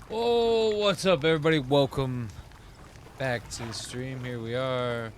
Oh, what's up, everybody? Welcome back to the stream. Here we are.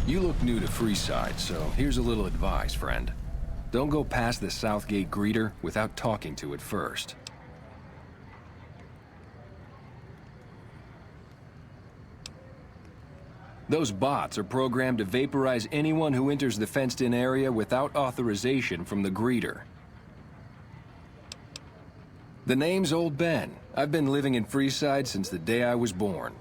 You look new to Freeside, so here's a little advice, friend. Don't go past the Southgate greeter without talking to it first. Those bots are programmed to vaporize anyone who enters the fenced-in area without authorization from the greeter. The name's Old Ben. I've been living in Freeside since the day I was born.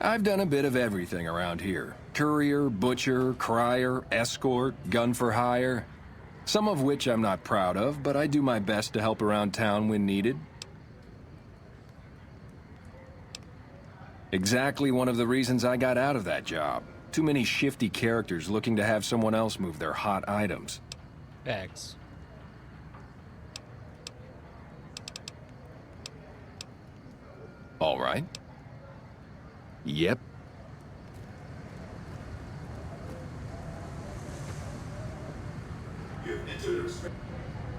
I've done a bit of everything around here. Courier, butcher, crier, escort, gun for hire. Some of which I'm not proud of, but I do my best to help around town when needed. Exactly one of the reasons I got out of that job. Too many shifty characters looking to have someone else move their hot items. X. All right. Yep.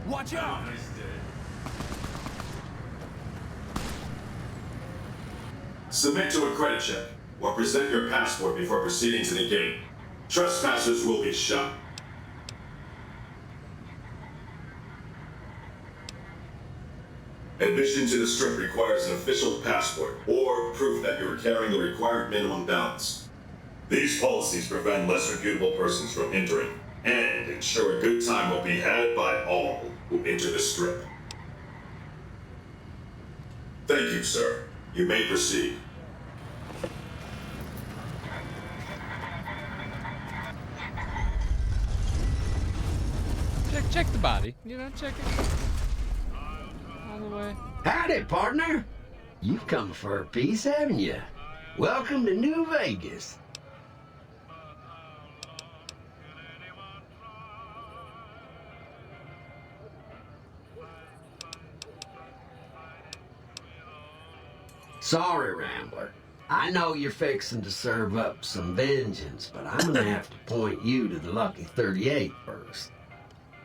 Watch out! Submit to a credit check, or present your passport before proceeding to the gate. Trespassers will be shot. Admission to the strip requires an official passport, or proof that you are carrying the required minimum balance. These policies prevent less reputable persons from entering, and ensure a good time will be had by all who enter the strip. Thank you, sir. You may proceed. Check the body. You know, check it. All the way. Howdy, partner. You've come for a piece, haven't you? Welcome to New Vegas. Sorry, Rambler. I know you're fixing to serve up some vengeance, but I'm gonna have to point you to the Lucky 38 first.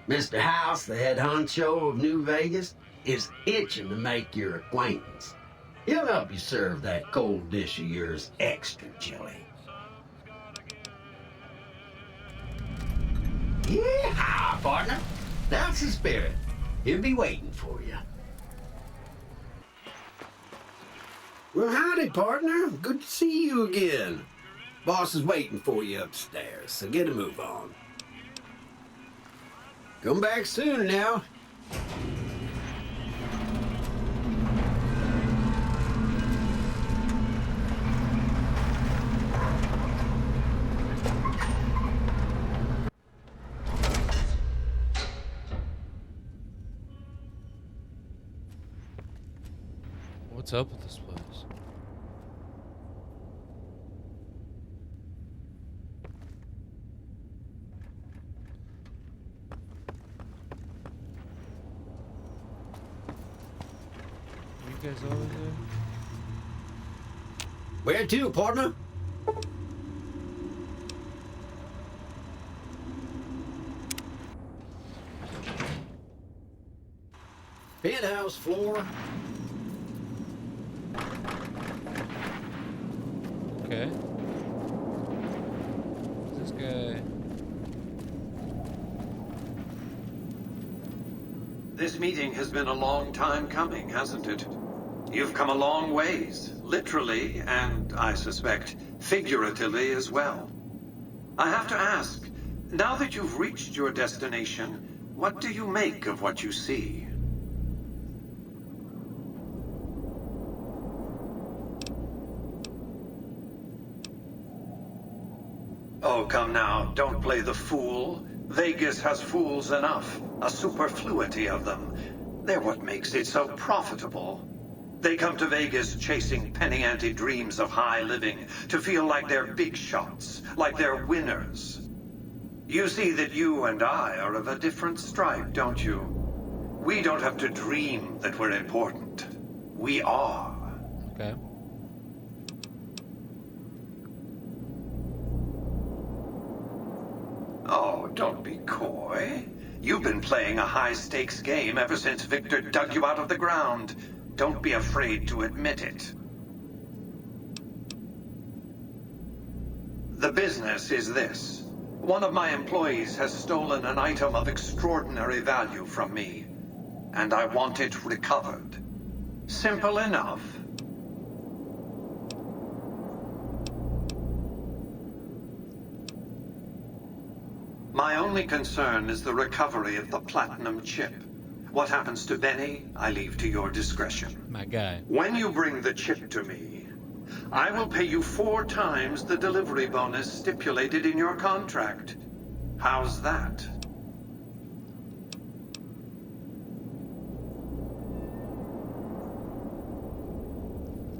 Mr. House, the head honcho of New Vegas, is itching to make your acquaintance. He'll help you serve that cold dish of yours extra chili. Yeah, partner. That's the spirit. He'll be waiting for you. Well, howdy, partner. Good to see you again. Boss is waiting for you upstairs, so get a move on. Come back soon now. What's up with this place? guys always there? Where to, partner? Penthouse floor. Okay. This guy. This meeting has been a long time coming, hasn't it? You've come a long ways, literally, and I suspect figuratively as well. I have to ask, now that you've reached your destination, what do you make of what you see? Oh, come now, don't play the fool. Vegas has fools enough, a superfluity of them. They're what makes it so profitable. They come to Vegas chasing penny-ante dreams of high living, to feel like they're big shots, like they're winners. You see that you and I are of a different stripe, don't you? We don't have to dream that we're important. We are. Okay. Oh, don't be coy. You've been playing a high-stakes game ever since Victor dug you out of the ground. Don't be afraid to admit it. The business is this. One of my employees has stolen an item of extraordinary value from me, and I want it recovered. Simple enough. My only concern is the recovery of the platinum chip. What happens to Benny, I leave to your discretion. My guy. When you bring the chip to me, I will pay you 4 times the delivery bonus stipulated in your contract. How's that?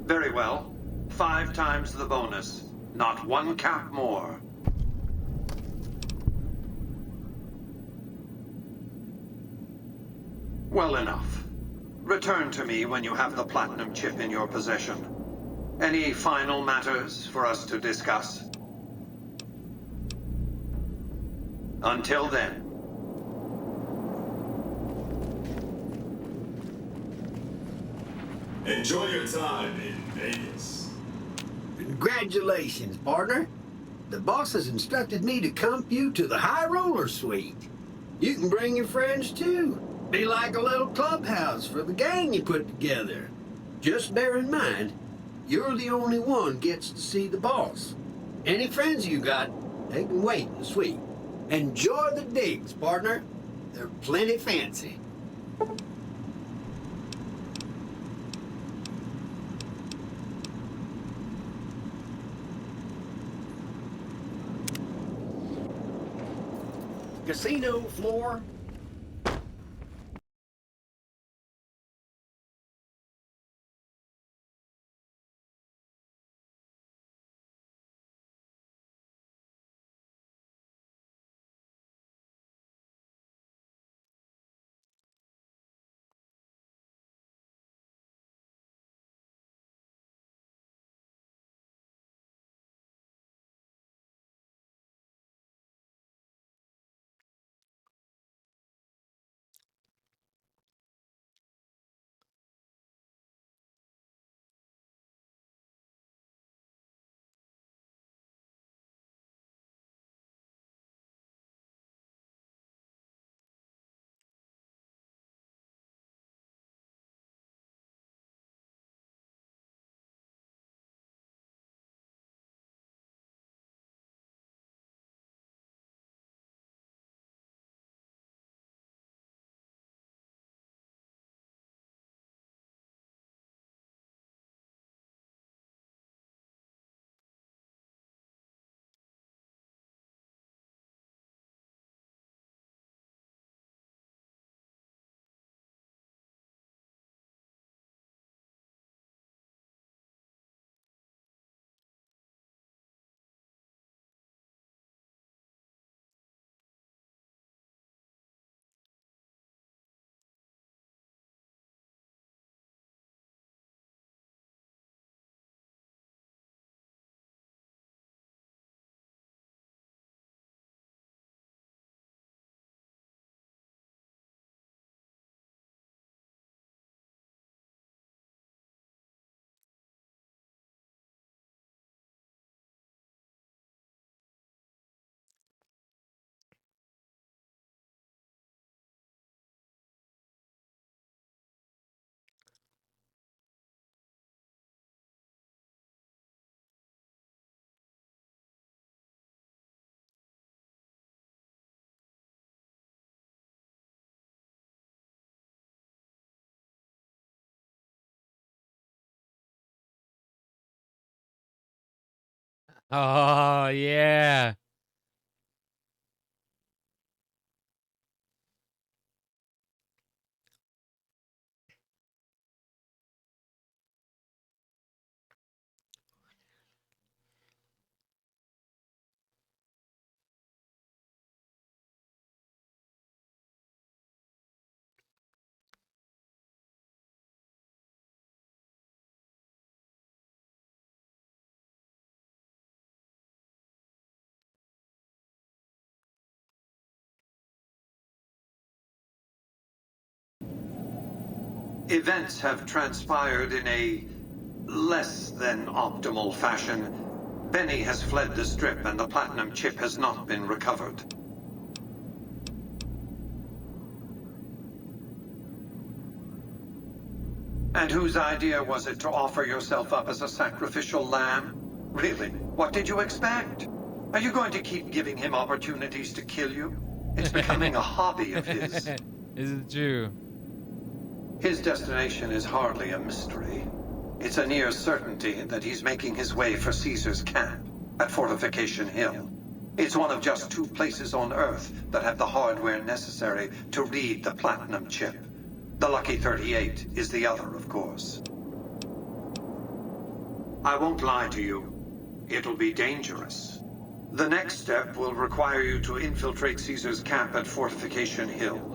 Very well. 5 times the bonus. Not 1 cap more. Well enough. Return to me when you have the platinum chip in your possession. Any final matters for us to discuss? Until then. Enjoy your time in Vegas. Congratulations, partner. The boss has instructed me to comp you to the high roller suite. You can bring your friends too. Be like a little clubhouse for the gang you put together. Just bear in mind, you're the only one gets to see the boss. Any friends you got, they can wait in the suite. Enjoy the digs, partner. They're plenty fancy. Casino floor. Oh, yeah. Events have transpired in a less than optimal fashion. Benny has fled the strip and the platinum chip has not been recovered. And whose idea was it to offer yourself up as a sacrificial lamb? Really? What did you expect? Are you going to keep giving him opportunities to kill you? It's becoming a hobby of his. Is it true? His destination is hardly a mystery. It's a near certainty that he's making his way for Caesar's camp at Fortification Hill. It's one of just 2 places on Earth that have the hardware necessary to read the platinum chip. The Lucky 38 is the other, of course. I won't lie to you. It'll be dangerous. The next step will require you to infiltrate Caesar's camp at Fortification Hill.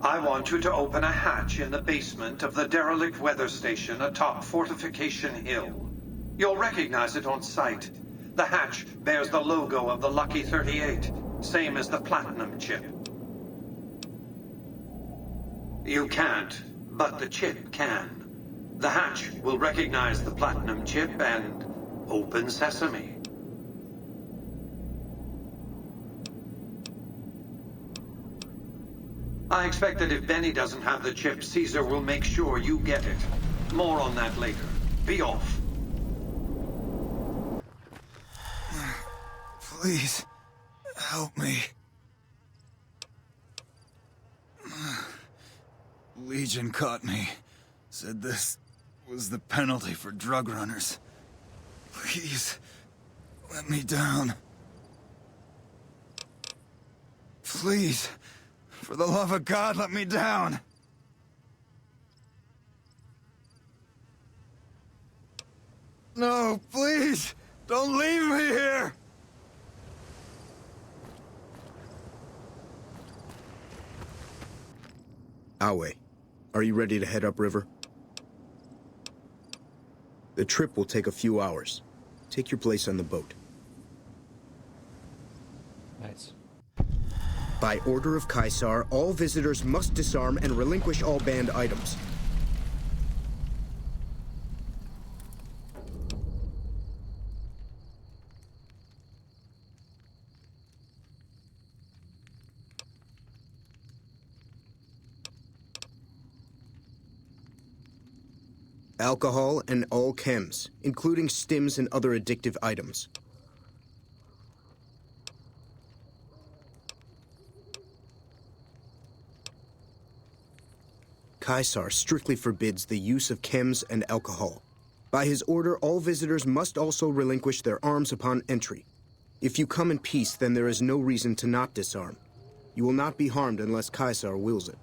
I want you to open a hatch in the basement of the derelict weather station atop Fortification Hill. You'll recognize it on sight. The hatch bears the logo of the Lucky 38, same as the platinum chip. You can't, but the chip can. The hatch will recognize the platinum chip and open sesame. I expect that if Benny doesn't have the chip, Caesar will make sure you get it. More on that later. Be off. Please, help me. Legion caught me. Said this was the penalty for drug runners. Please, let me down. Please, for the love of God, let me down. No, please, don't leave me here. Awe, are you ready to head upriver? The trip will take a few hours. Take your place on the boat. Nice. By order of Caesar, all visitors must disarm and relinquish all banned items. Alcohol and all chems, including stims and other addictive items. Caesar strictly forbids the use of chems and alcohol. By his order, all visitors must also relinquish their arms upon entry. If you come in peace, then there is no reason to not disarm. You will not be harmed unless Caesar wills it.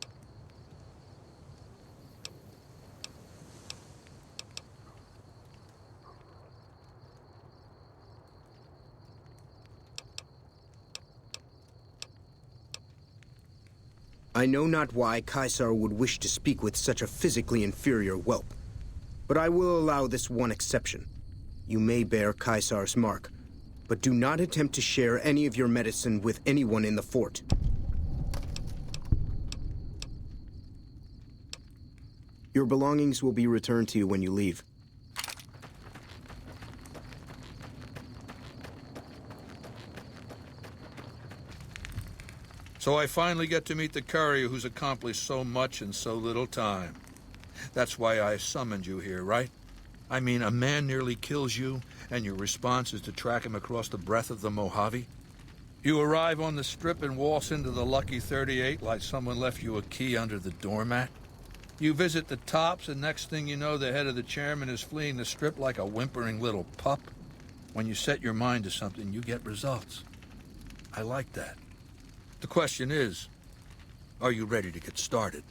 I know not why Caesar would wish to speak with such a physically inferior whelp. But I will allow this one exception. You may bear Caesar's mark, but do not attempt to share any of your medicine with anyone in the fort. Your belongings will be returned to you when you leave. So I finally get to meet the courier who's accomplished so much in so little time. That's why I summoned you here, right? I mean, a man nearly kills you, and your response is to track him across the breadth of the Mojave? You arrive on the strip and waltz into the Lucky 38 like someone left you a key under the doormat? You visit the tops, and next thing you know, the head of the chairman is fleeing the strip like a whimpering little pup. When you set your mind to something, you get results. I like that. The question is, are you ready to get started?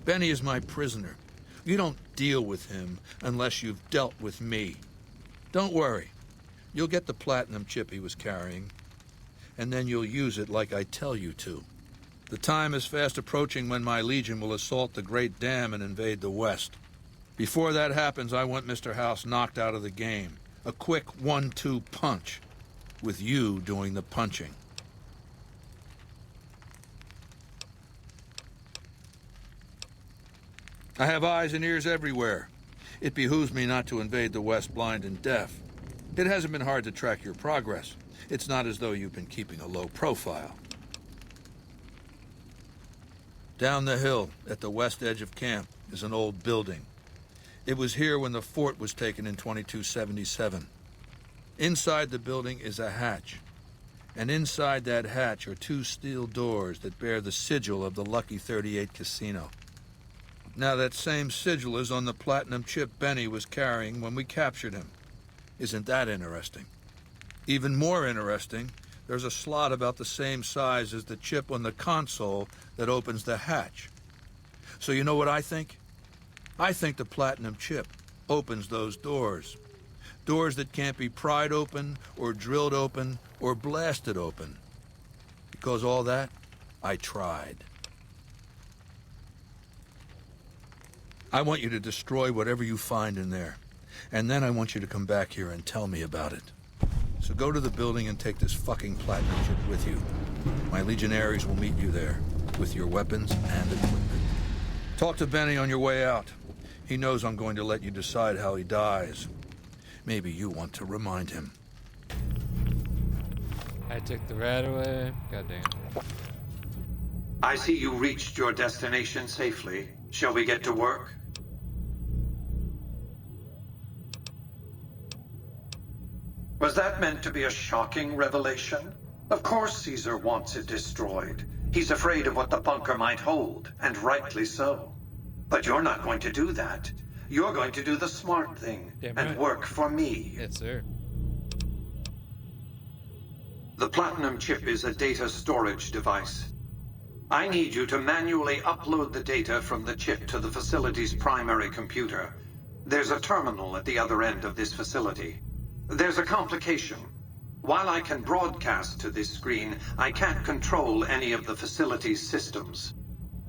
Benny is my prisoner. You don't deal with him unless you've dealt with me. Don't worry. You'll get the platinum chip he was carrying, and then you'll use it like I tell you to. The time is fast approaching when my Legion will assault the Great Dam and invade the West. Before that happens, I want Mr. House knocked out of the game. A quick 1-2 punch, with you doing the punching. I have eyes and ears everywhere. It behooves me not to invade the West blind and deaf. It hasn't been hard to track your progress. It's not as though you've been keeping a low profile. Down the hill, at the west edge of camp, is an old building. It was here when the fort was taken in 2277. Inside the building is a hatch. And inside that hatch are 2 steel doors that bear the sigil of the Lucky 38 Casino. Now that same sigil is on the platinum chip Benny was carrying when we captured him. Isn't that interesting? Even more interesting, there's a slot about the same size as the chip on the console that opens the hatch. So you know what I think? I think the platinum chip opens those doors. Doors that can't be pried open, or drilled open, or blasted open. Because all that, I tried. I want you to destroy whatever you find in there. And then I want you to come back here and tell me about it. So go to the building and take this fucking platinum chip with you. My legionaries will meet you there, with your weapons and equipment. Talk to Benny on your way out. He knows I'm going to let you decide how he dies. Maybe you want to remind him. I took the rat away. God damn. I see you reached your destination safely. Shall we get to work? Was that meant to be a shocking revelation? Of course Caesar wants it destroyed. He's afraid of what the bunker might hold, and rightly so. But you're not going to do that. You're going to do the smart thing and work for me. Yes, sir. The platinum chip is a data storage device. I need you to manually upload the data from the chip to the facility's primary computer. There's a terminal at the other end of this facility. There's a complication. While I can broadcast to this screen, I can't control any of the facility's systems.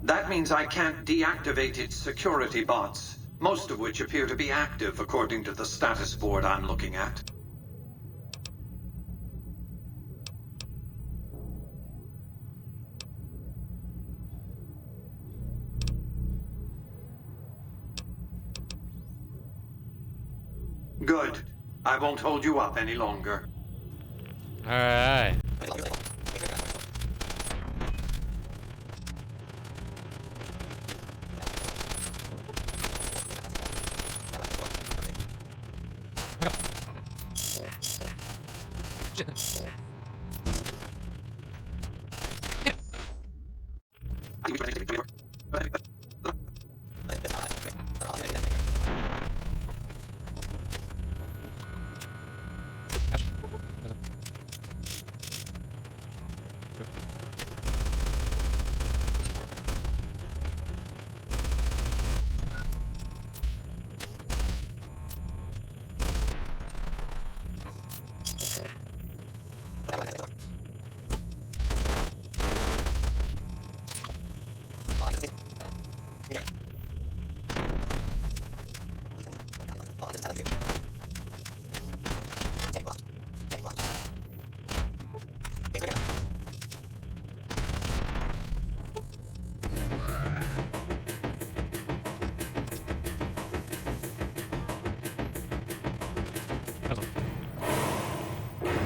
That means I can't deactivate its security bots, most of which appear to be active according to the status board I'm looking at. Good. I won't hold you up any longer. All right.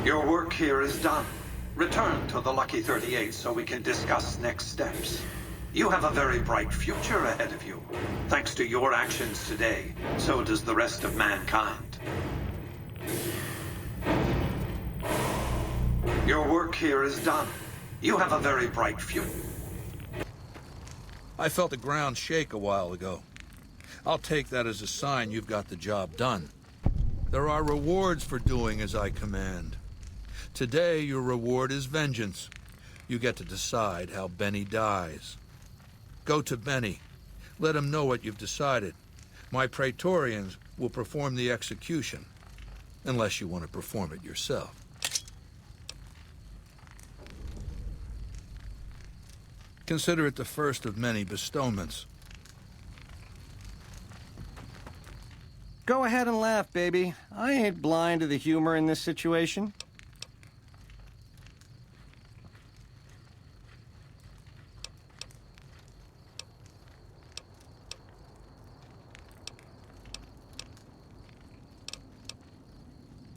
Your work here is done. Return to the Lucky 38 so we can discuss next steps. You have a very bright future ahead of you. Thanks to your actions today, so does the rest of mankind. Your work here is done. You have a very bright future. I felt the ground shake a while ago. I'll take that as a sign you've got the job done. There are rewards for doing as I command. Today, your reward is vengeance. You get to decide how Benny dies. Go to Benny. Let him know what you've decided. My Praetorians will perform the execution, unless you want to perform it yourself. Consider it the first of many bestowments. Go ahead and laugh, baby. I ain't blind to the humor in this situation.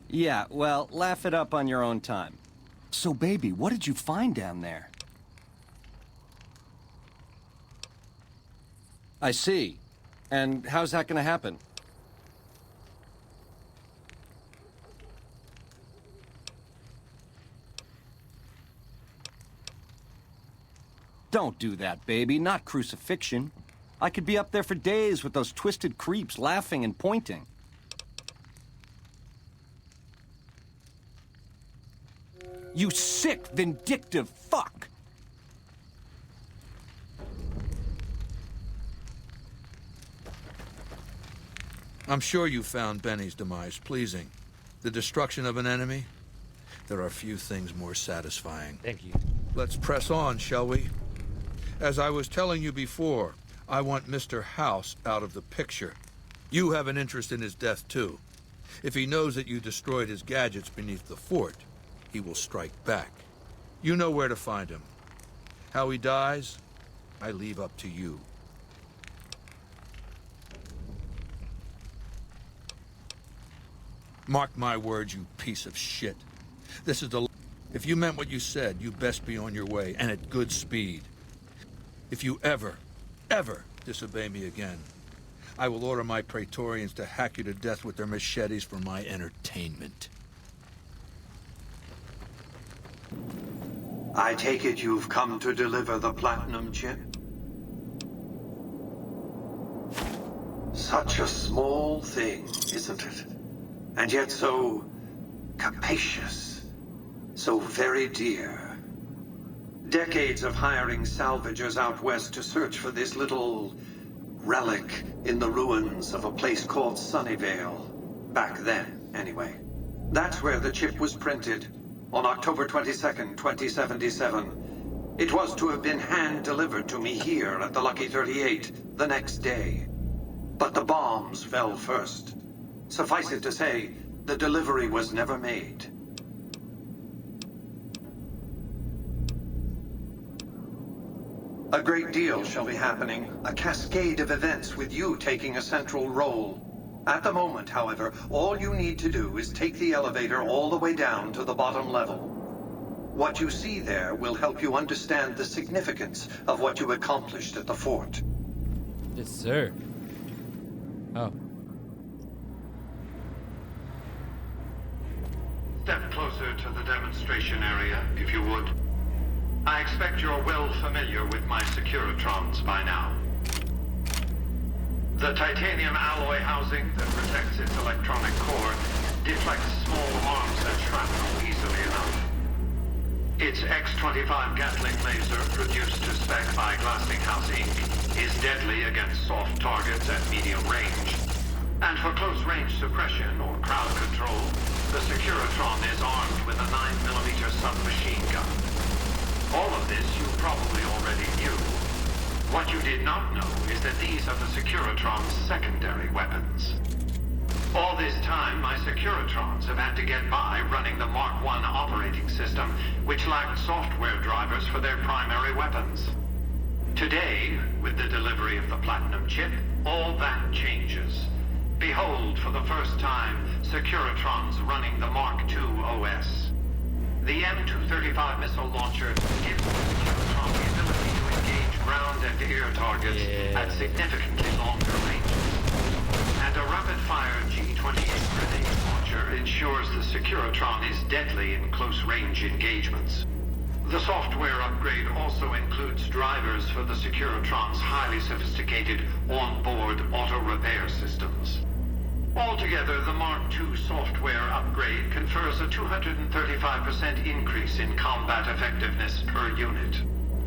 Yeah, well, laugh it up on your own time. So, baby, what did you find down there? I see. And how's that gonna happen? Don't do that, baby. Not crucifixion. I could be up there for days with those twisted creeps laughing and pointing. You sick, vindictive fuck! I'm sure you found Benny's demise pleasing. The destruction of an enemy? There are few things more satisfying. Thank you. Let's press on, shall we? As I was telling you before, I want Mr. House out of the picture. You have an interest in his death, too. If he knows that you destroyed his gadgets beneath the fort, he will strike back. You know where to find him. How he dies, I leave up to you. Mark my words, you piece of shit. This is the... If you meant what you said, you best be on your way, and at good speed. If you ever disobey me again, I will order my Praetorians to hack you to death with their machetes for my entertainment. I take it you've come to deliver the platinum chip? Such a small thing, isn't it? And yet so capacious, so very dear. Decades of hiring salvagers out west to search for this little relic in the ruins of a place called Sunnyvale. Back then, anyway. That's where the chip was printed, on October 22nd, 2077. It was to have been hand-delivered to me here at the Lucky 38 the next day. But the bombs fell first. Suffice it to say, the delivery was never made. A great deal shall be happening, a cascade of events with you taking a central role. At the moment, however, all you need to do is take the elevator all the way down to the bottom level. What you see there will help you understand the significance of what you accomplished at the fort. Yes, sir. Oh. Step closer to the demonstration area, if you would. I expect you're well familiar with my Securitrons by now. The titanium alloy housing that protects its electronic core deflects small arms and shrapnel easily enough. Its X-25 Gatling laser, produced to spec by Glassinghouse Inc., is deadly against soft targets at medium range. And for close-range suppression or crowd control, the Securitron is armed with a 9mm submachine gun. All of this you probably already knew. What you did not know is that these are the Securitron's secondary weapons. All this time, my Securitrons have had to get by running the Mark I operating system, which lacked software drivers for their primary weapons. Today, with the delivery of the Platinum chip, all that changes. Behold, for the first time, Securitrons running the Mark II OS. The M235 missile launcher gives the Securitron the ability to engage ground and air targets at significantly longer ranges. And a rapid-fire G-28 grenade launcher software ensures the Securitron is deadly in close-range engagements. The software upgrade also includes drivers for the Securitron's highly sophisticated on-board auto-repair systems. Altogether, the Mark II software upgrade confers a 235% increase in combat effectiveness per unit.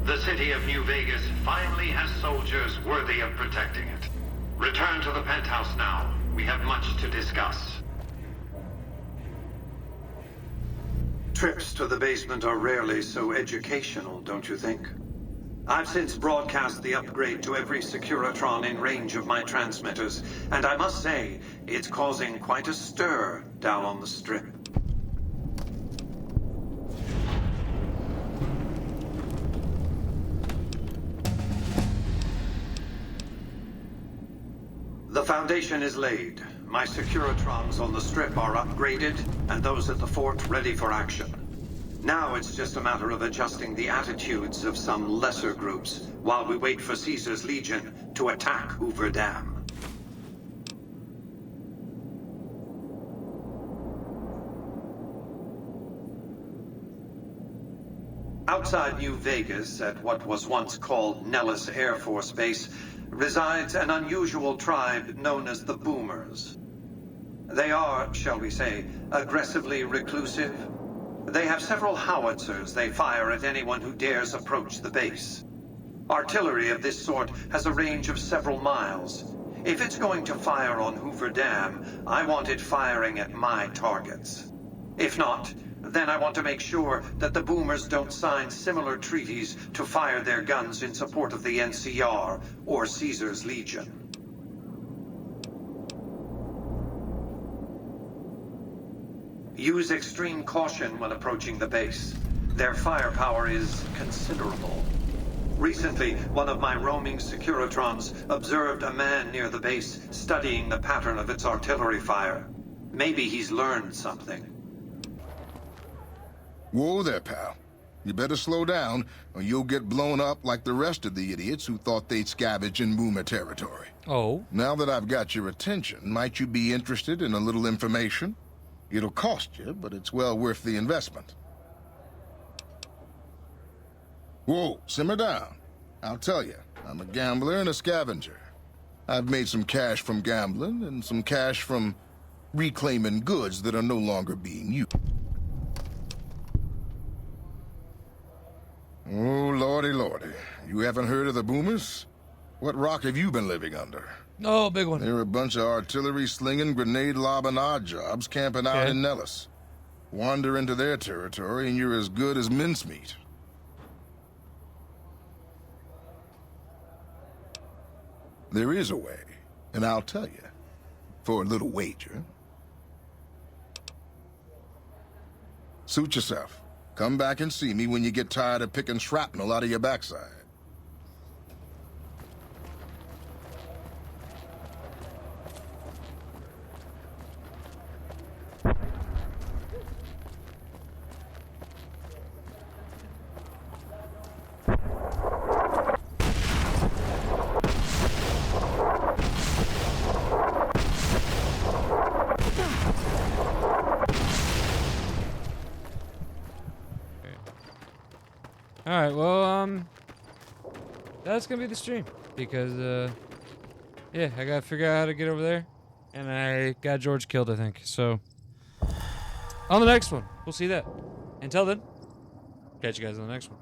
The city of New Vegas finally has soldiers worthy of protecting it. Return to the penthouse now. We have much to discuss. Trips to the basement are rarely so educational, don't you think? I've since broadcast the upgrade to every Securitron in range of my transmitters, and I must say, it's causing quite a stir down on the Strip. The foundation is laid. My Securitrons on the Strip are upgraded, and those at the fort ready for action. Now it's just a matter of adjusting the attitudes of some lesser groups while we wait for Caesar's Legion to attack Hoover Dam. Outside New Vegas, at what was once called Nellis Air Force Base, resides an unusual tribe known as the Boomers. They are, shall we say, aggressively reclusive. They have several howitzers they fire at anyone who dares approach the base. Artillery of this sort has a range of several miles. If it's going to fire on Hoover Dam, I want it firing at my targets. If not, then I want to make sure that the Boomers don't sign similar treaties to fire their guns in support of the NCR or Caesar's Legion. Use extreme caution when approaching the base. Their firepower is considerable. Recently, one of my roaming Securitrons observed a man near the base studying the pattern of its artillery fire. Maybe he's learned something. Whoa there, pal. You better slow down, or you'll get blown up like the rest of the idiots who thought they'd scavenge in Boomer territory. Oh? Now that I've got your attention, might you be interested in a little information? It'll cost you, but it's well worth the investment. Whoa, simmer down. I'll tell you, I'm a gambler and a scavenger. I've made some cash from gambling and some cash from reclaiming goods that are no longer being used. Oh, lordy, lordy. You haven't heard of the Boomers? What rock have you been living under? Oh, big one. They're a bunch of artillery-slinging, grenade-lobbing odd jobs camping out in Nellis. Wander into their territory and you're as good as mincemeat. There is a way, and I'll tell you, for a little wager. Suit yourself. Come back and see me when you get tired of picking shrapnel out of your backside. Alright, well, that's gonna be the stream. Because, yeah, I gotta figure out how to get over there. And I got George killed, I think. So, on the next one, we'll see that. Until then, catch you guys on the next one.